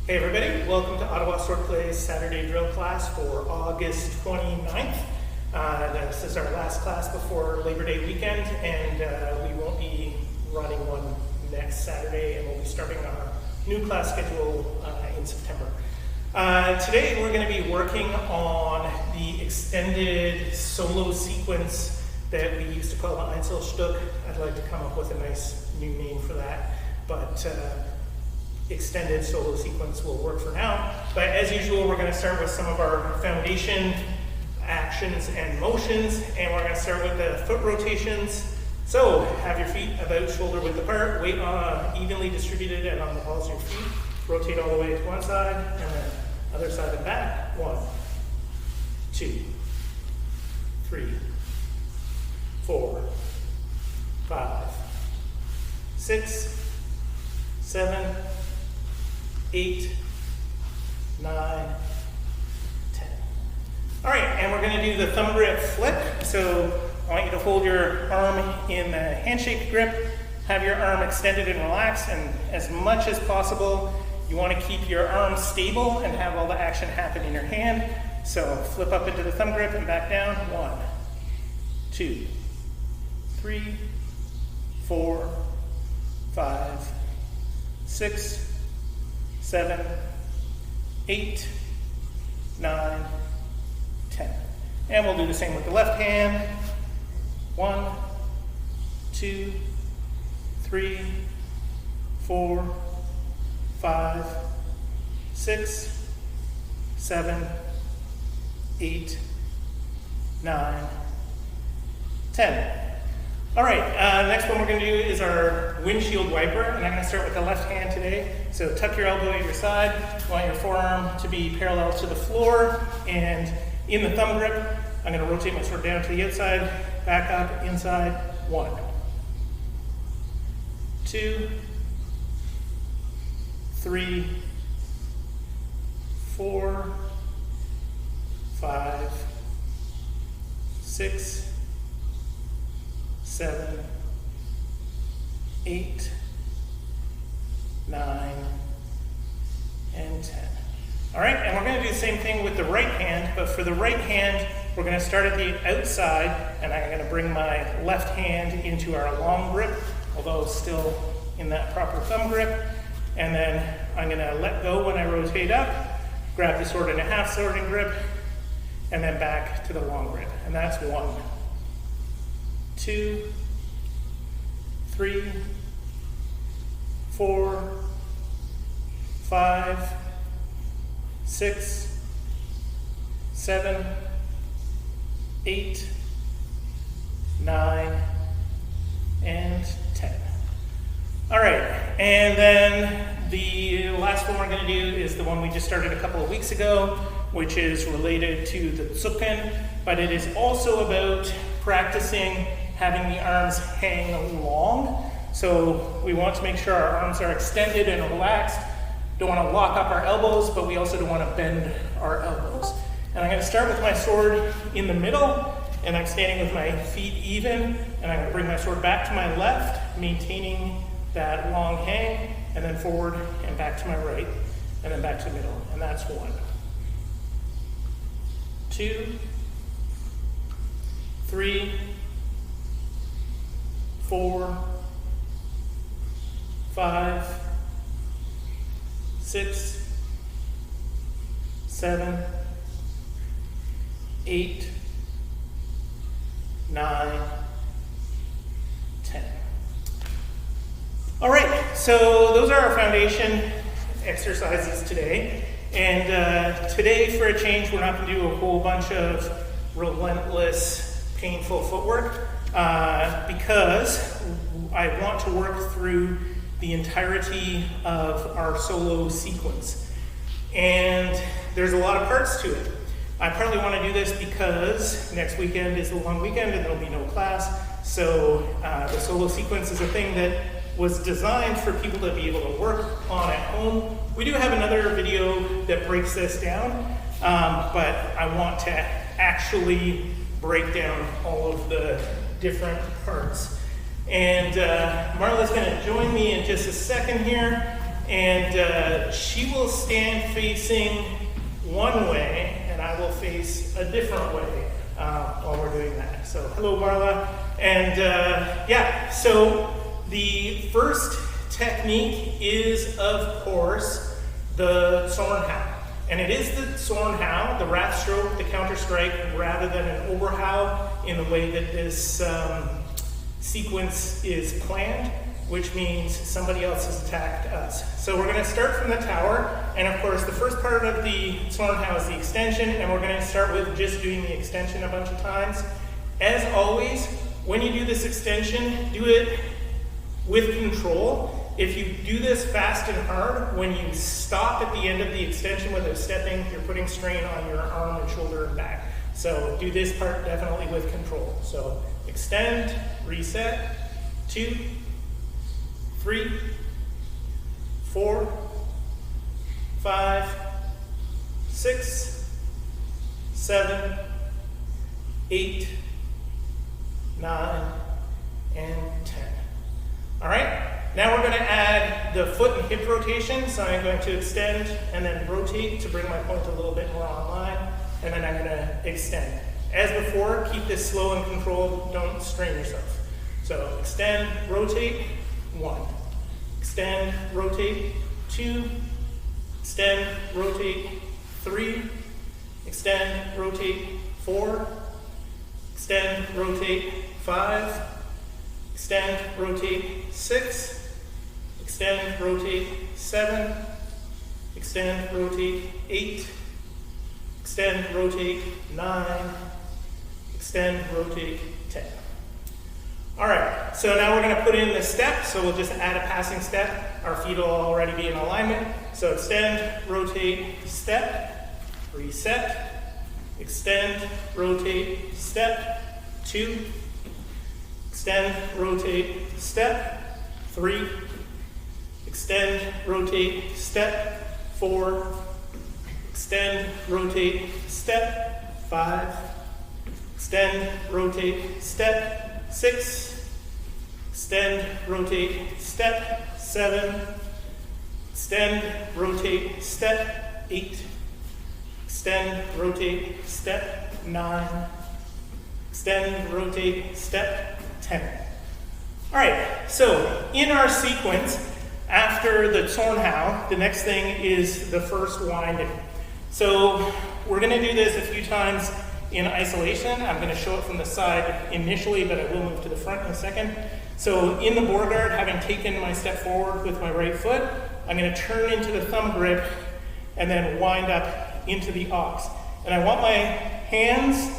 Hey everybody, welcome to Ottawa Swordplay's Saturday drill class for August 29th. This is our last class before Labor Day weekend, and we won't be running one next Saturday, and we'll be starting our new class schedule in September. Today we're going to be working on the extended solo sequence that we used to call the Einzelstück. I'd like to come up with a nice new name for that, but extended solo sequence will work for now. But as usual, we're going to start with some of our foundation actions and motions, and we're going to start with the foot rotations. So have your feet about shoulder width apart, weight evenly distributed and on the balls of your feet. Rotate all the way to one side and then other side and back. 1, 2, 3, 4, 5, 6, 7, 8, 9, 10. All right, and we're going to do the thumb grip flip. So I want you to hold your arm in the handshake grip, have your arm extended and relaxed, and as much as possible, you want to keep your arm stable and have all the action happen in your hand. So flip up into the thumb grip and back down. 1, 2, 3, 4, 5, 6, 7, 8, 9, 10. And we'll do the same with the left hand. 1, 2, 3, 4, 5, 6, 7, 8, 9, 10. All right, next one we're going to do is our windshield wiper, and I'm going to start with the left hand today. So tuck your elbow at your side. You want your forearm to be parallel to the floor, and in the thumb grip, I'm going to rotate my sword down to the outside, back up, inside. 1, 2, 3, 4, 5, 6, 7, 8, 9, and 10. All right, and we're going to do the same thing with the right hand, but for the right hand, we're going to start at the outside, and I'm going to bring my left hand into our long grip, although still in that proper thumb grip, and then I'm going to let go when I rotate up, grab the sword in a half swording grip, and then back to the long grip, and that's 1, 2, 3, 4, 5, 6, 7, 8, 9, and 10. All right, and then the last one we're going to do is the one we just started a couple of weeks ago, which is related to the Zucken, but it is also about practicing having the arms hang long. So we want to make sure our arms are extended and relaxed. Don't want to lock up our elbows, but we also don't want to bend our elbows. And I'm going to start with my sword in the middle, and I'm standing with my feet even, and I'm going to bring my sword back to my left, maintaining that long hang, and then forward and back to my right, and then back to the middle. And that's 1, 2, 3, 4, 5, 6, 7, 8, 9, 10. All right, so those are our foundation exercises today. And today, for a change, we're not going to do a whole bunch of relentless, painful footwork because I want to work through the entirety of our solo sequence. And there's a lot of parts to it. I partly want to do this because next weekend is a long weekend and there'll be no class. So the solo sequence is a thing that was designed for people to be able to work on at home. We do have another video that breaks this down, but I want to actually break down all of the different parts. And Marla's going to join me in just a second here. and she will stand facing one way, and I will face a different way while we're doing that. So hello, Marla. And yeah, so the first technique is, of course, the Zornhau. And it is the Zornhau, the wrath stroke, the counter strike, rather than an Oberhau in the way that this sequence is planned, which means somebody else has attacked us. So we're going to start from the tower, and of course the first part of the Zornhau is the extension, and we're going to start with just doing the extension a bunch of times. As always, when you do this extension, do it with control. If you do this fast and hard, when you stop at the end of the extension without stepping, you're putting strain on your arm and shoulder and back. So do this part definitely with control. So extend, reset, 2, 3, 4, 5, 6, 7, 8, 9, and 10. All right? Now we're going to add the foot and hip rotation. So I'm going to extend and then rotate to bring my point a little bit more online. And then I'm going to extend. As before, keep this slow and controlled. Don't strain yourself. So extend, rotate, 1. Extend, rotate, 2. Extend, rotate, 3. Extend, rotate, 4. Extend, rotate, 5. Extend, rotate, 6. Extend, rotate, 7. Extend, rotate, 8. Extend, rotate, 9. Extend, rotate, 10. All right, so now we're going to put in the step. So we'll just add a passing step. Our feet will already be in alignment. So extend, rotate, step, reset. Extend, rotate, step, 2. Extend, rotate, step, 3. Extend, rotate, step, 4. Extend, rotate, step, 5. Extend, rotate, step, 6. Extend, rotate, step, 7. Extend, rotate, step, 8. Extend, rotate, step, 9. Extend, rotate, step, 10. All right, so in our sequence, after the Zornhau, the next thing is the first winding. So we're going to do this a few times in isolation. I'm going to show it from the side initially, but I will move to the front in a second. So in the Borgard, having taken my step forward with my right foot, I'm going to turn into the thumb grip and then wind up into the ox. And I want my hands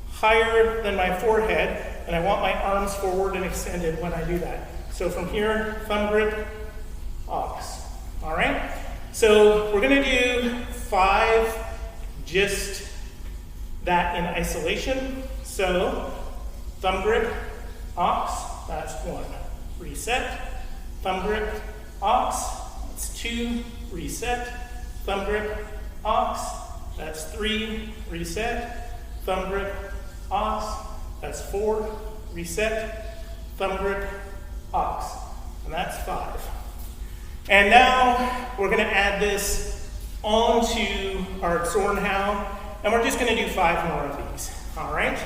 higher than my forehead, and I want my arms forward and extended when I do that. So from here, thumb grip, ox. All right? So we're going to do 5 just that in isolation. So thumb grip, ox, that's 1. Reset, thumb grip, ox, that's 2. Reset, thumb grip, ox, that's 3. Reset, thumb grip, ox, that's 4. Reset, thumb grip, ox, and that's 5. And now we're going to add this onto our Zornhau, and we're just going to do 5 more of these. All right,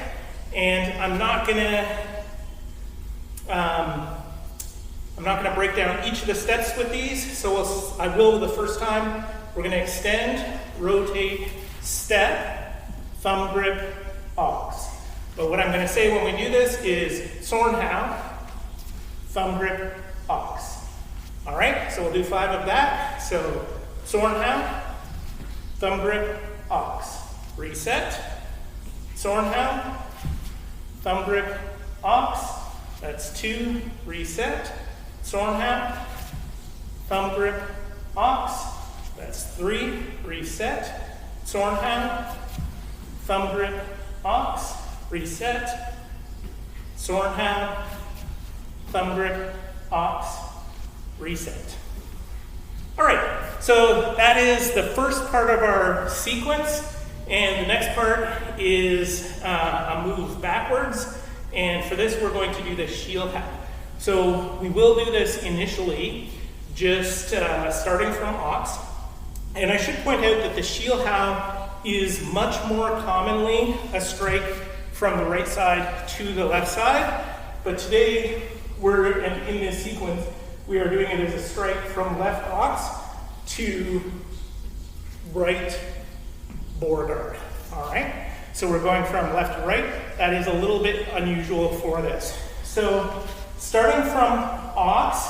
and I'm not going to break down each of the steps with these. So I will the first time. We're going to extend, rotate, step, thumb grip, ox. But what I'm going to say when we do this is Zornhau, thumb grip, ox. All right, so we'll do 5 of that. So Zornhau, thumb grip, ox. Reset, Zornhau, thumb grip, ox. That's 2. Reset, Zornhau, thumb grip, ox. That's 3. Reset, Zornhau, thumb grip, ox. Reset, Zornhau, thumb grip, ox. Reset. All right, so that is the first part of our sequence, and the next part is a move backwards, and for this we're going to do the shield hap. So we will do this initially just starting from ox. And I should point out that the shield how is much more commonly a strike from the right side to the left side, but today in this sequence, we are doing it as a strike from left ox to right boar guard, all right? So we're going from left to right. That is a little bit unusual for this. So starting from ox,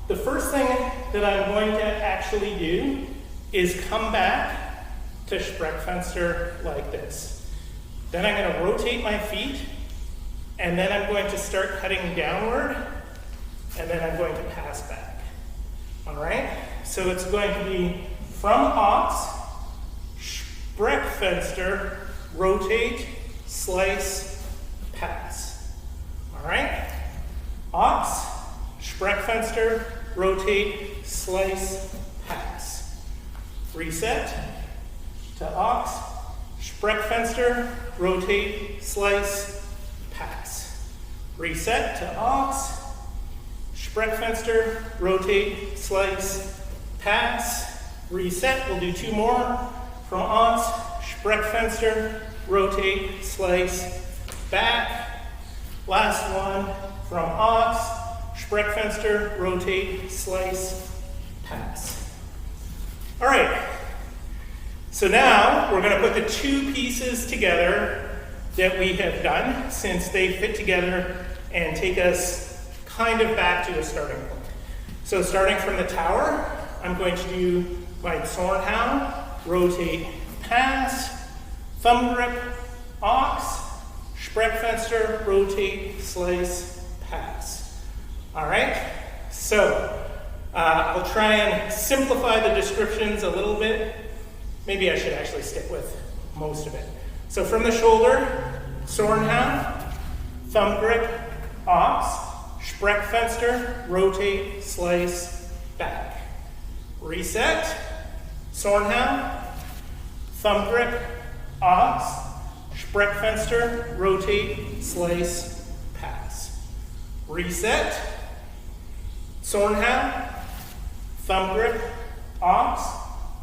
the first thing that I'm going to actually do is come back to Spreckfenster like this. Then I'm going to rotate my feet, and then I'm going to start cutting downward, and then I'm going to pass back. All right? So it's going to be from ox, Spreckfenster, rotate, slice, pass. All right? Ox, Spreckfenster, rotate, slice, pass. Reset to ox, Spreckfenster, rotate, slice, pass. Reset to ox, Spreckfenster, rotate, slice, pass. Reset, we'll do two more. From ox, Spreckfenster, rotate, slice, back. Last one, from ox, Spreckfenster, rotate, slice, pass. All right, so now we're going to put the two pieces together that we have done, since they fit together and take us kind of back to the starting point. So starting from the tower, I'm going to do my Zornhound, rotate, pass, thumb grip, ox, Spreckfenster, rotate, slice, pass. All right, so I'll try and simplify the descriptions a little bit. Maybe I should actually stick with most of it. So from the shoulder, Zornhound, thumb grip, ox, Spreckfenster, rotate, slice, back. Reset, Zornhound, thumb grip, ox, Spreckfenster, rotate, slice, pass. Reset, Zornhound, thumb grip, ox,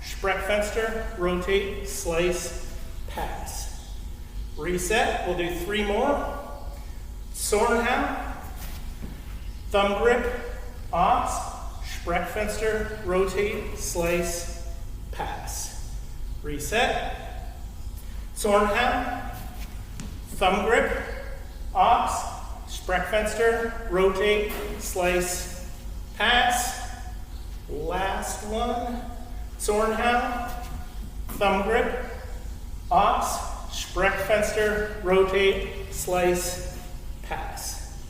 Spreckfenster, rotate, slice, pass. Reset, we'll do three more. Zornhound, thumb grip, ox, Spreckfenster, rotate, slice, pass. Reset, Zornhound, thumb grip, ox, Spreckfenster, rotate, slice, pass. Last one, Zornhound, thumb grip, ox, Spreckfenster, rotate, slice, pass.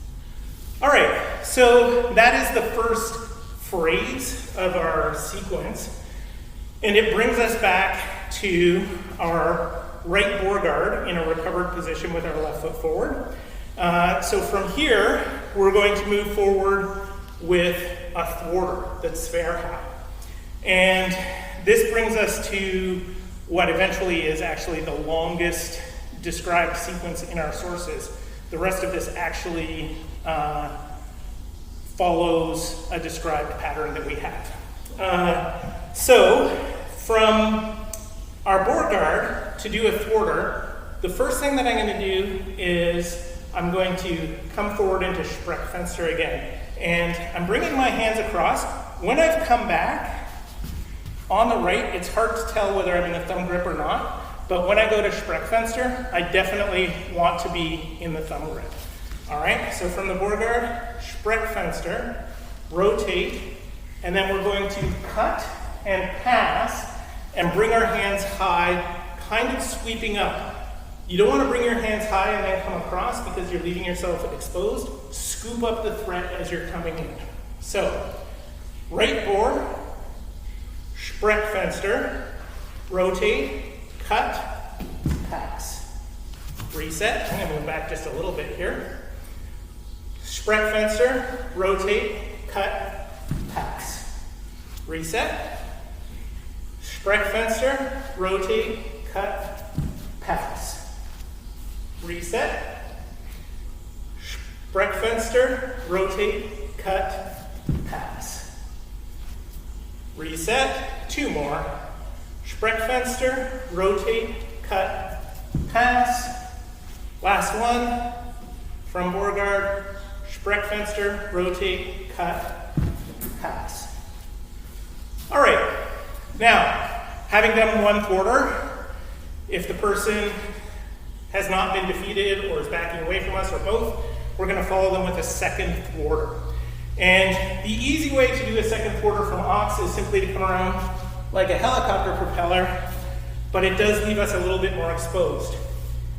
All right, so that is the first phrase of our sequence, and it brings us back to our right boar guard in a recovered position with our left foot forward. So from here, we're going to move forward with a thwarter, that's Sverha. And this brings us to what eventually is actually the longest described sequence in our sources. The rest of this actually follows a described pattern that we have. So from our boar guard to do a thwarter, the first thing that I'm going to do is I'm going to come forward into Spreckfenster again. And I'm bringing my hands across. When I've come back on the right, it's hard to tell whether I'm in the thumb grip or not. But when I go to Spreckfenster, I definitely want to be in the thumb grip. All right, so from the boar guard, Spreckfenster, rotate, and then we're going to cut and pass and bring our hands high, kind of sweeping up. You don't want to bring your hands high and then come across because you're leaving yourself exposed. Scoop up the threat as you're coming in. So, right boar, Spreckfenster, rotate, cut, pass. Reset, I'm going to move back just a little bit here. Spreckfenster, rotate, cut, pass. Reset. Spreckfenster, rotate, cut, pass. Reset. Spreckfenster, rotate, cut, pass. reset, 2 more. Spreckfenster, rotate, cut, pass. Last one, from Beauregard, Spreckfenster, rotate, cut, pass. All right, now, having done 1 quarter, if the person has not been defeated or is backing away from us or both, we're gonna follow them with a 2nd quarter. And the easy way to do a 2nd quarter from ox is simply to come around like a helicopter propeller, but it does leave us a little bit more exposed.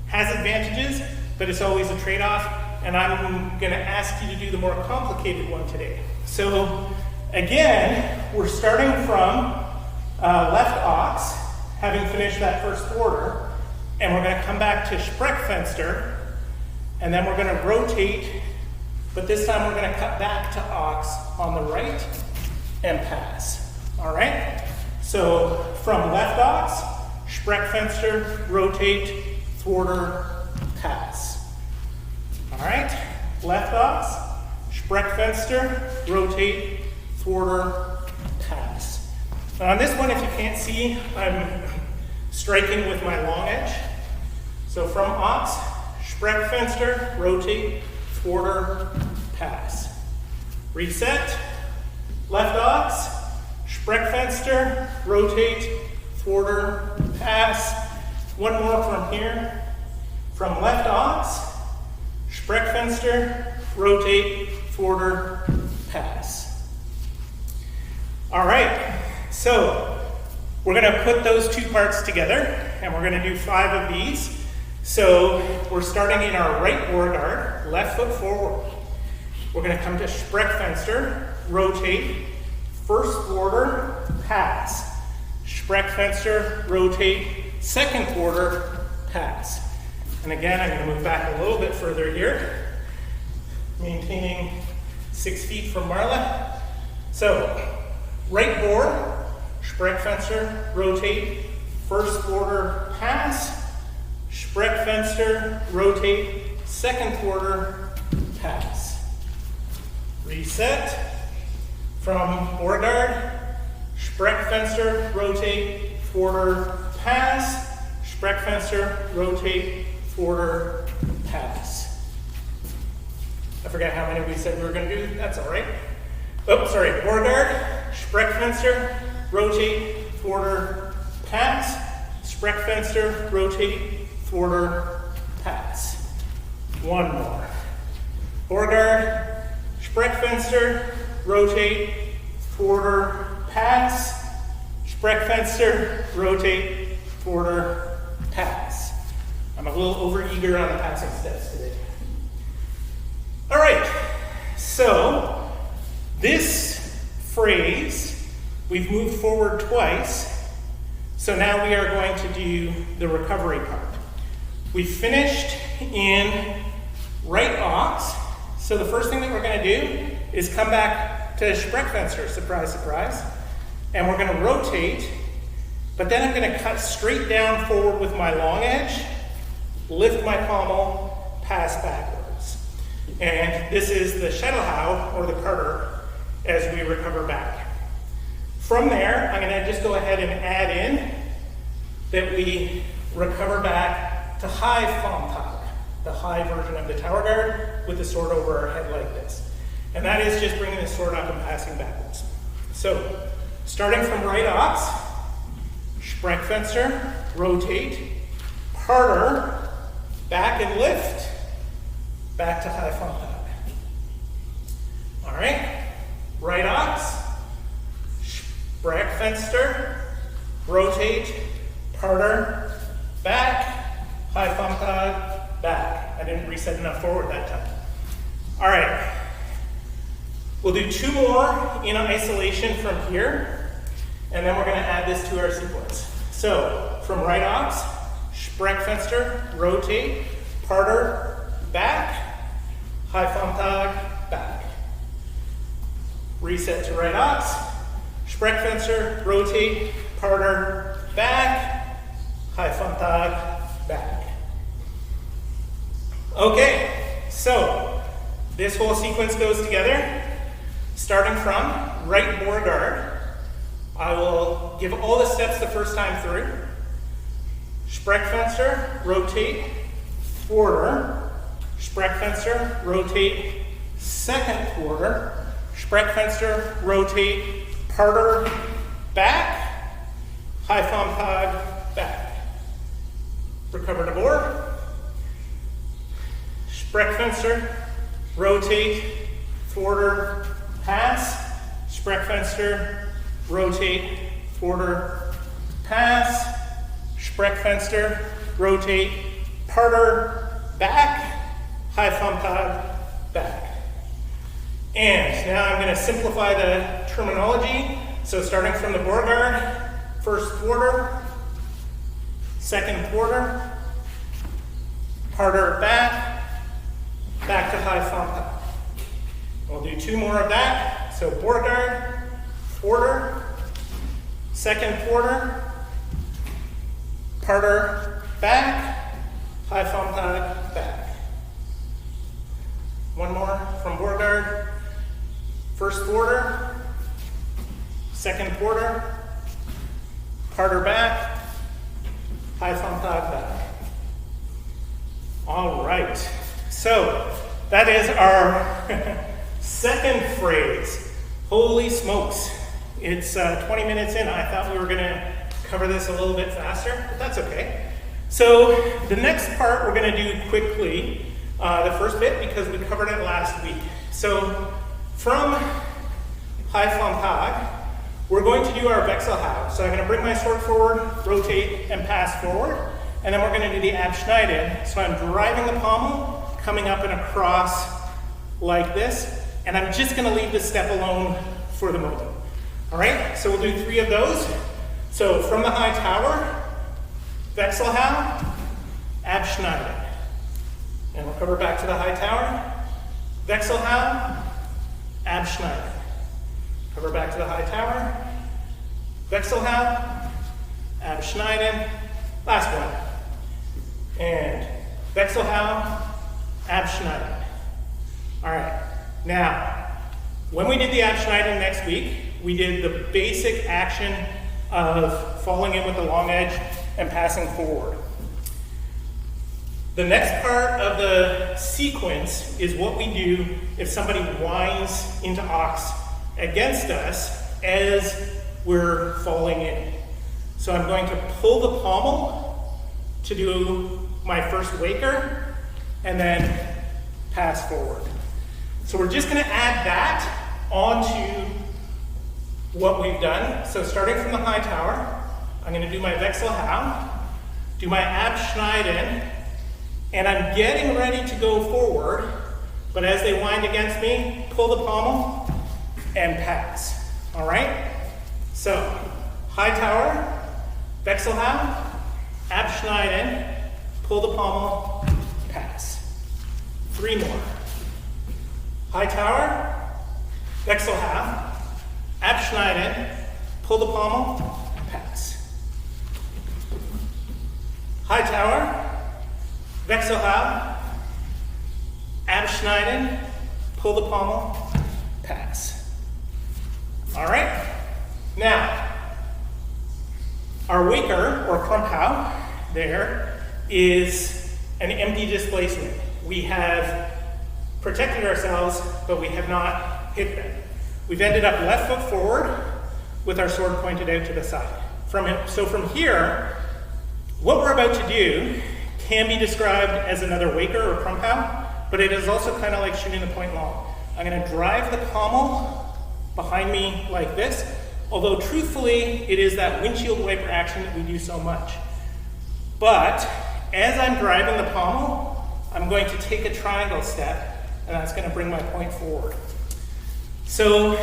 Has advantages, but it's always a trade-off, and I'm gonna ask you to do the more complicated one today. So again, we're starting from left ox, having finished that 1st quarter, and we're gonna come back to Spreckfenster, and then we're gonna rotate, but this time we're gonna cut back to ox on the right and pass, all right? So from left ox, Spreckfenster, rotate, thwarter, pass. All right, left ox, Spreckfenster, rotate, thwarter, pass. Now on this one, if you can't see, I'm striking with my long edge. So from ox, Spreckfenster, rotate, thwarter, pass. Reset, left ox, Spreckfenster, rotate, thwarter, pass. One more from here. From left ox, Spreckfenster, rotate, thwarter, pass. All right, so we're gonna put those 2 parts together and we're gonna do 5 of these. So we're starting in our right Beauregard, left foot forward. We're gonna come to Spreckfenster, rotate, 1st quarter, pass. Spreckfenster, rotate, 2nd quarter, pass. And again, I'm gonna move back a little bit further here, maintaining 6 feet from Marla. So, right board, Spreckfenster, rotate, 1st quarter, pass. Spreckfenster, rotate, 2nd quarter, pass. Reset. From Beauregard, Spreckfenster, rotate, thwarter, pass. Spreckfenster, rotate, thwarter, pass. I forgot how many we said we were going to do. That's all right. Oh, sorry. Beauregard, Spreckfenster, rotate, thwarter, pass. Spreckfenster, rotate, thwarter, pass. One more. Beauregard, Spreckfenster, rotate, thwarter, pass. Spreckfenster, rotate, thwarter, pass. I'm a little over-eager on the passing steps today. All right, so this phrase, we've moved forward twice, so now we are going to do the recovery part. We finished in right ox, so the first thing that we're going to do is come back to Spreckfenster, surprise, surprise, and we're going to rotate, but then I'm going to cut straight down forward with my long edge, lift my pommel, pass backwards. And this is the Shettlehau, or the Carter, as we recover back. From there, I'm going to just go ahead and add in that we recover back to high Fomtag, the high version of the tower guard with the sword over our head like this. And that is just bringing the sword up and passing backwards. So, starting from right ox, Spreckfenster, rotate, parter, back and lift, back to high Fomtag. All right, right ox, Spreckfenster, rotate, parter, back, high Fomtag, back. I didn't reset enough forward that time. All right, we'll do 2 more in isolation from here, and then we're going to add this to our sequence. So, from right ox, Spreckfenster, rotate, parter, back, high Fomtag, back. Reset to right ox, Spreckfenster, rotate, parter, back, high Fomtag, back. Okay, so this whole sequence goes together, starting from right Beauregard, I will give all the steps the first time through. Spreckfenster, rotate, quarter. Spreckfenster, rotate, second quarter. Spreckfenster, rotate, parter, back. High thumb pad, back. Recover to board. Spreckfenster, rotate, quarter, pass. Spreckfenster, rotate, quarter, pass. Spreckfenster, rotate, parter, back. High thumb pad, back. And now I'm going to simplify the terminology. So starting from the board guard, first quarter, second quarter, parter back, back to high thumb pad. We'll do 2 more of that. So board guard, quarter, second quarter, parter back, high thumb pad back. 1 more from board guard, first quarter, second quarter, parter back, high thumb pad back. All right, so that is our second phrase. Holy smokes, it's 20 minutes in. I thought we were gonna cover this a little bit faster, but that's okay. So the next part we're gonna do quickly, the first bit, because we covered it last week. So from high thumb pad, we're going to do our Wechselhau. So I'm going to bring my sword forward, rotate, and pass forward. And then we're going to do the Abschneiden. So I'm driving the pommel, coming up and across like this. And I'm just going to leave the step alone for the moment. All right, so we'll do 3 of those. So from the high tower, Wechselhau, Abschneiden. And we'll cover back to the high tower, Wechselhau, Abschneiden. Cover back to the high tower, Wechselhau, Abschneiden, last one, and Wechselhau, Abschneiden. All right, now, when we did the Abschneiden next week, we did the basic action of falling in with the long edge and passing forward. The next part of the sequence is what we do if somebody winds into ox against us as we're falling in. So I'm going to pull the pommel to do my first waker and then pass forward. So we're just going to add that onto what we've done. So starting from the high tower, I'm going to do my Wechselhau, do my Abschneiden, and I'm getting ready to go forward, but as they wind against me, pull the pommel and pass. All right? So, high tower, Wechselhau, Abschneiden, pull the pommel, pass. 3 more. High tower, Wechselhau, Abschneiden, pull the pommel, pass. High tower, Wechselhau, Abschneiden, pull the pommel, pass. All right, now, our waker, or Krumpau, there is an empty displacement. We have protected ourselves, but we have not hit them. We've ended up left foot forward with our sword pointed out to the side. So from here, what we're about to do can be described as another waker or Krumpau, but it is also kind of like shooting the point long. I'm going to drive the pommel behind me like this, although truthfully, it is that windshield wiper action that we do so much. But as I'm driving the pommel, I'm going to take a triangle step, and that's going to bring my point forward. So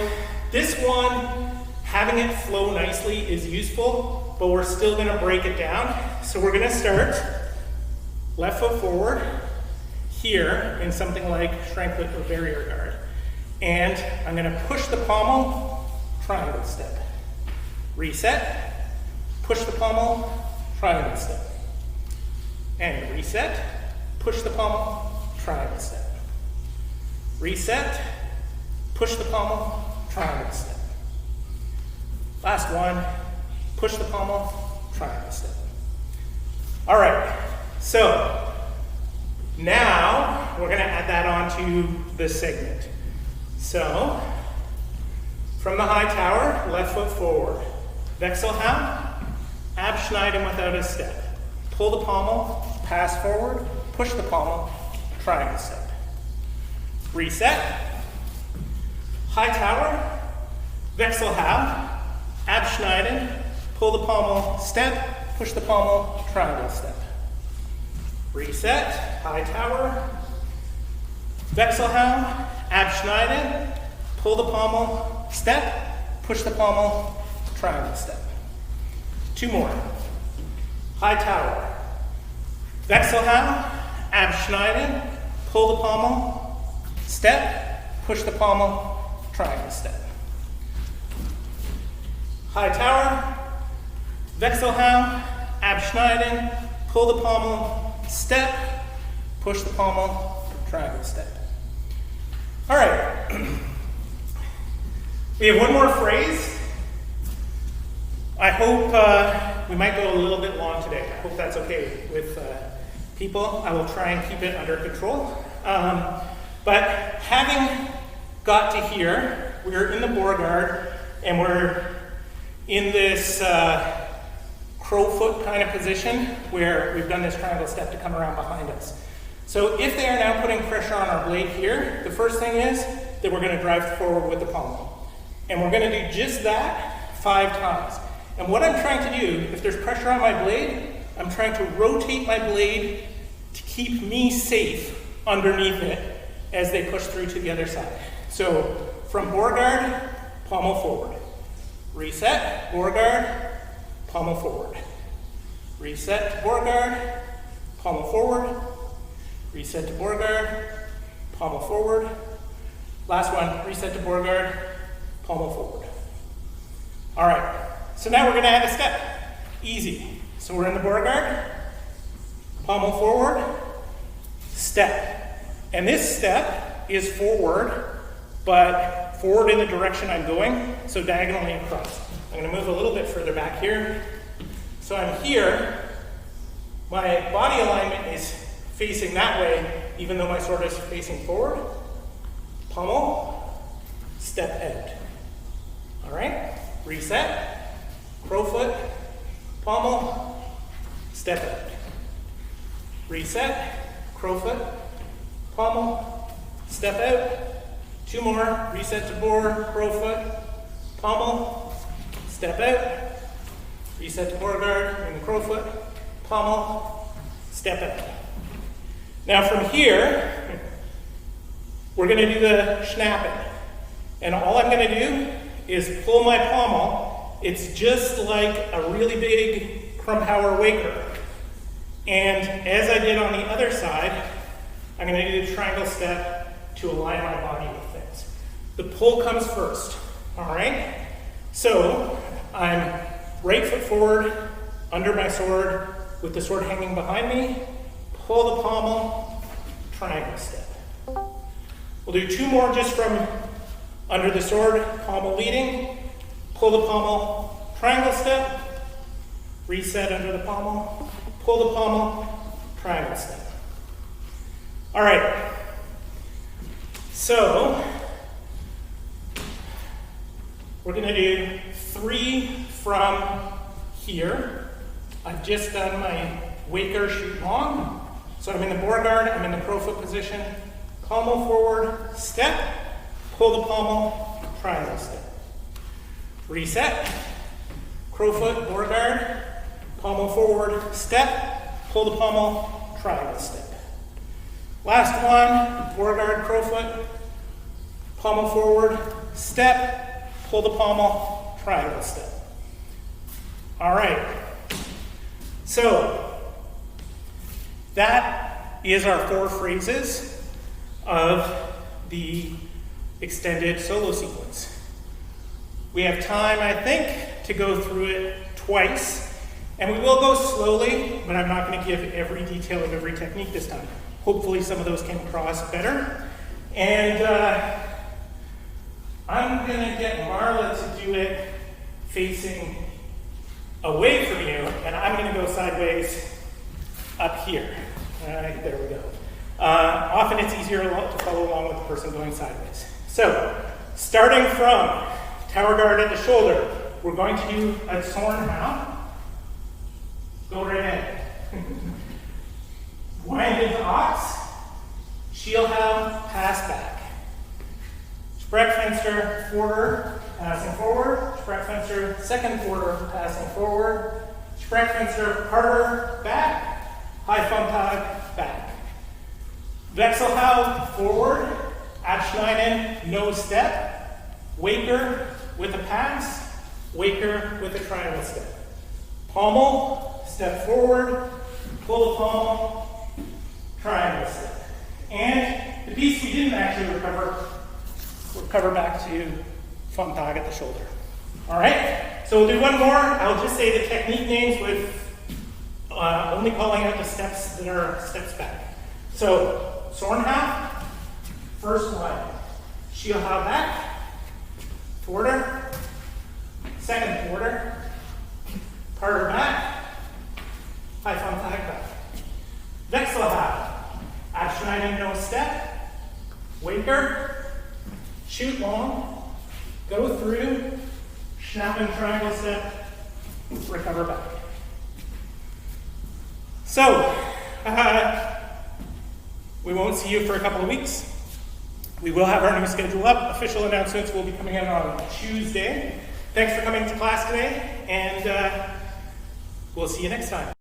this one, having it flow nicely is useful, but we're still going to break it down. So we're going to start left foot forward here in something like shranklet or barrier guard. And I'm going to push the pommel, triangle step. Reset, push the pommel, triangle step. And reset, push the pommel, triangle step. Reset, push the pommel, triangle step. Last one, push the pommel, triangle step. All right, so now we're gonna add that onto the segment. So, from the high tower, left foot forward. Wechselhaben, abschneiden without a step. Pull the pommel, pass forward, push the pommel, triangle step. Reset, high tower, Wechselhaben, abschneiden, pull the pommel, step, push the pommel, triangle step. Reset, high tower, Wechselhaben, abschneiden, pull the pommel, step, push the pommel, triangle step. Two more. High tower, Wechselhaben, abschneiden, pull the pommel, step, push the pommel, triangle step. High tower, Wechselhaben, abschneiden, pull the pommel, step, push the pommel, triangle step. All right. We have one more phrase. I hope we might go a little bit long today. I hope that's okay with people. I will try and keep it under control. But having got to here, we're in the Borgard, and we're in this crowfoot kind of position where we've done this triangle step to come around behind us. So if they are now putting pressure on our blade here, the first thing is that we're going to drive forward with the pommel. And we're going to do just that 5 times. And what I'm trying to do, if there's pressure on my blade, I'm trying to rotate my blade to keep me safe underneath it as they push through to the other side. So from Borgard, pommel forward. Reset, Borgard, pommel forward. Reset to Borgard, pommel forward. Reset to Borgard, pommel forward. Last one, reset to Borgard, pommel forward. All right, so now we're gonna add a step. Easy. So we're in the Borgard, pommel forward, step. And this step is forward, but forward in the direction I'm going, so diagonally across. I'm gonna move a little bit further back here. So I'm here, my body alignment is facing that way, even though my sword is facing forward. Pommel, step out. All right, reset, crowfoot, pommel, step out. Reset, crowfoot, pommel, step out. 2 more, reset to board, crowfoot, pommel, step out. Reset to Borgard, and crowfoot, pommel, step out. Now from here, we're going to do the schnappen. And all I'm going to do is pull my pommel. It's just like a really big Krumpauer waker. And as I did on the other side, I'm going to do the triangle step to align my body with things. The pull comes first, all right? So I'm right foot forward, under my sword, with the sword hanging behind me, pull the pommel, triangle step. We'll do 2 more just from under the sword, pommel leading, pull the pommel, triangle step, reset under the pommel, pull the pommel, triangle step. All right, so we're going to do 3 from here. I've just done my waker shoot long. So I'm in the Borgard, I'm in the crowfoot position, pommel forward, step, pull the pommel, triangle step. Reset, crowfoot, Borgard, pommel forward, step, pull the pommel, triangle step. Last one, Borgard, crowfoot, pommel forward, step, pull the pommel, triangle step. All right, so that is our 4 phrases of the extended solo sequence. We have time, I think, to go through it twice, and we will go slowly, but I'm not going to give every detail of every technique this time. Hopefully some of those came across better. And I'm going to get Marla to do it facing away from you, and I'm going to go sideways up here. All right, there we go. Often it's easier to follow along with the person going sideways. So, starting from tower guard at the shoulder, we're going to do a Zorn now. Go right ahead. Wind into ox, shield hound, pass back. Spreckfenster, forward, passing forward. Spreckfenster, second forward, passing forward. Spreckfenster, harder, back. High Funkag, back. Wechselhau, forward. Abschneiden, no step. Waker with a pass. Waker with a triangle step. Pommel, step forward. Pull the pommel, triangle step. And the piece we didn't actually recover back to Funkag at the shoulder. All right, so we'll do one more. I'll just say the technique names with only calling out the steps that are steps back. So, Zornhau, first one. Shielhau back, forwarder, second forwarder, harder back, high Funkag back. Wechselhau, Abschneiden no step, waker, shoot long, go through, schnappen triangle step, recover back. So, we won't see you for a couple of weeks. We will have our new schedule up. Official announcements will be coming in on Tuesday. Thanks for coming to class today, and we'll see you next time.